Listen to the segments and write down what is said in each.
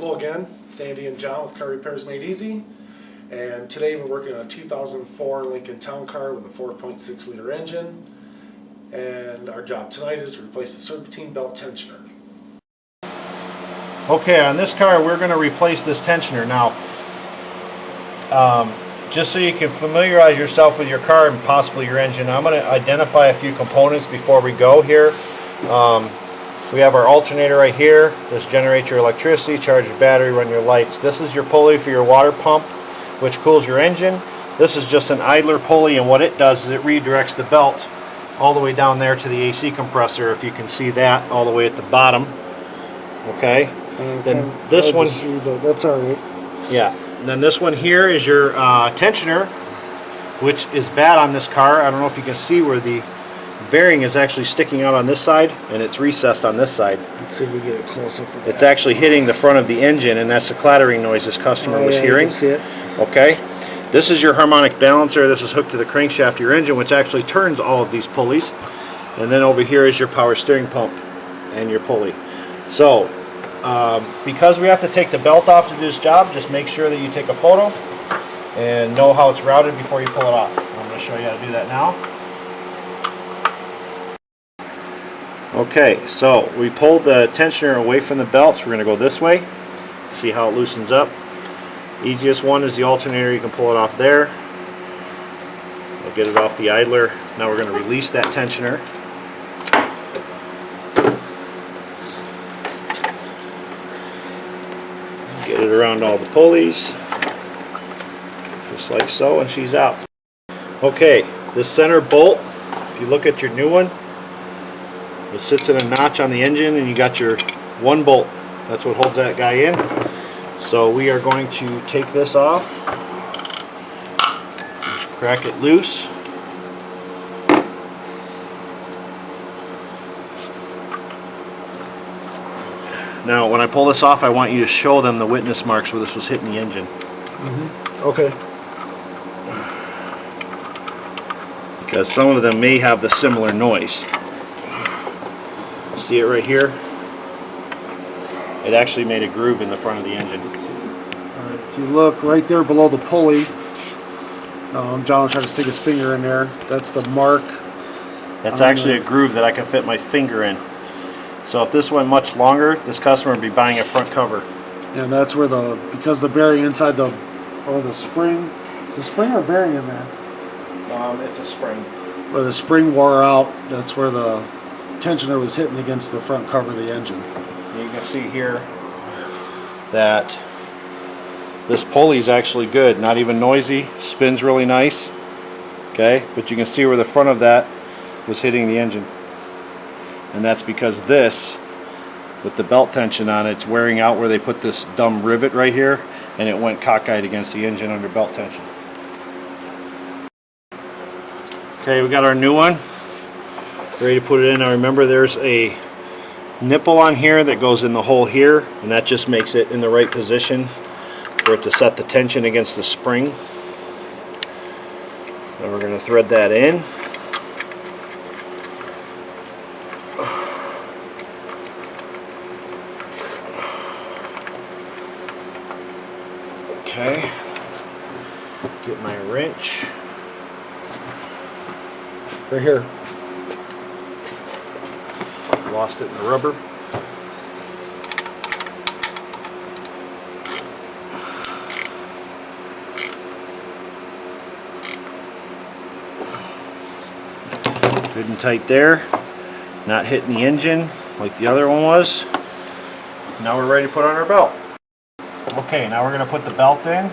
Hello again, it's Andy and John with Car Repairs Made Easy, and today we're working on a 2004 Lincoln Towncar with a 4.6 liter engine, and our job tonight is to replace the serpentine belt tensioner. Okay, on this car we're going to replace this tensioner. Now, just so you can familiarize yourself with your car and possibly your engine, I'm going to identify a few components before we go here. We have our alternator right here. This generates your electricity, charge your battery, run your lights. This is your pulley for your water pump, which cools your engine. This is just an idler pulley, and what it does is it redirects the belt all the way down there to the AC compressor, if you can see that, all the way at the bottom. Okay. Then this one, but that's all right. yeah. And then this one here is your tensioner, which is bad on this car. I don't know if you can see where the bearing is actually sticking out on this side, and it's recessed on this side. Let's see if we get it close up. It's actually hitting the front of the engine, and that's the clattering noise this customer was hearing. You can see it. Okay. This is your harmonic balancer. This is hooked to the crankshaft of your engine, which actually turns all of these pulleys. And then over here is your power steering pump and your pulley. So, because we have to take the belt off to do this job, just make sure that you take a photo and know how it's routed before you pull it off. I'm going to show you how to do that now. Okay, so we pulled the tensioner away from the belt, so we're going to go this way. See how it loosens up. Easiest one is the alternator. You can pull it off there. We'll get it off the idler. Now we're going to release that tensioner. Get it around all the pulleys, just like so, and she's out. Okay, this center bolt, if you look at your new one, it sits in a notch on the engine, and you got your one bolt. That's what holds that guy in. So we are going to take this off, crack it loose. Now when I pull this off, I want you to show them the witness marks where this was hitting the engine. Okay. Because some of them may have the similar noise. See it right here? It actually made a groove in the front of the engine. Alright, if you look right there below the pulley, John will try to stick his finger in there. That's the mark. That's actually a groove that I can fit my finger in. So if this went much longer, this customer would be buying a front cover. And that's where because the bearing inside the spring, is the spring or bearing in there? It's a spring. Where the spring wore out, that's where the tensioner was hitting against the front cover of the engine. You can see here that this pulley is actually good, not even noisy, spins really nice. Okay, but you can see where the front of that was hitting the engine. And that's because this, with the belt tension on it, it's wearing out where they put this dumb rivet right here, and it went cockeyed against the engine under belt tension. Okay, we got our new one ready to put it in. Now remember, there's a nipple on here that goes in the hole here, and that just makes it in the right position for it to set the tension against the spring. Now we're going to thread that in. Okay, get my wrench. Right here. Lost it in the rubber. Good and tight there. Not hitting the engine like the other one was. Now we're ready to put on our belt. Okay, now we're going to put the belt in.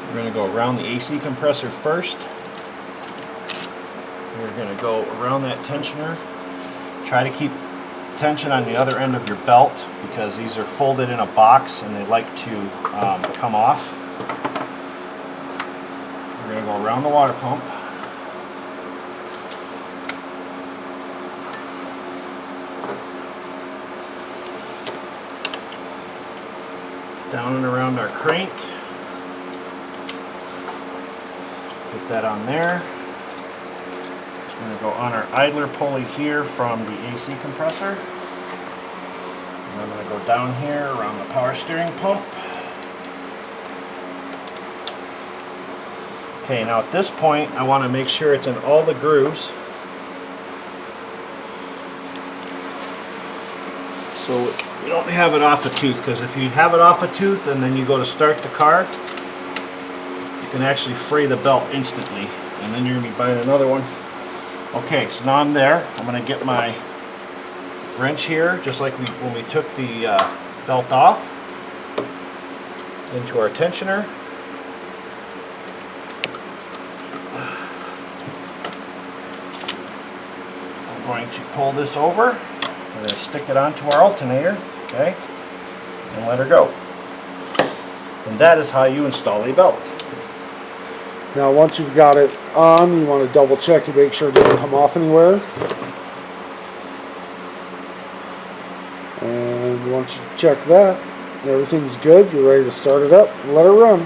We're going to go around the AC compressor first. We're going to go around that tensioner. Try to keep tension on the other end of your belt, because these are folded in a box and they like to come off. We're going to go around the water pump. Down and around our crank. Put that on there. We're going to go on our idler pulley here from the AC compressor. And I'm going to go down here around the power steering pump. Okay, now at this point I want to make sure it's in all the grooves. So you don't have it off a tooth, because if you have it off a tooth and then you go to start the car, you can actually fray the belt instantly, and then you're going to be buying another one. Okay, so now I'm there. I'm going to get my wrench here, just like when we took the belt off, into our tensioner. I'm going to pull this over. We're going to stick it onto our alternator, okay, and let her go. And that is how you install a belt. Now once you've got it on, you want to double check and make sure it doesn't come off anywhere. And once you check that, everything's good, you're ready to start it up and let it run.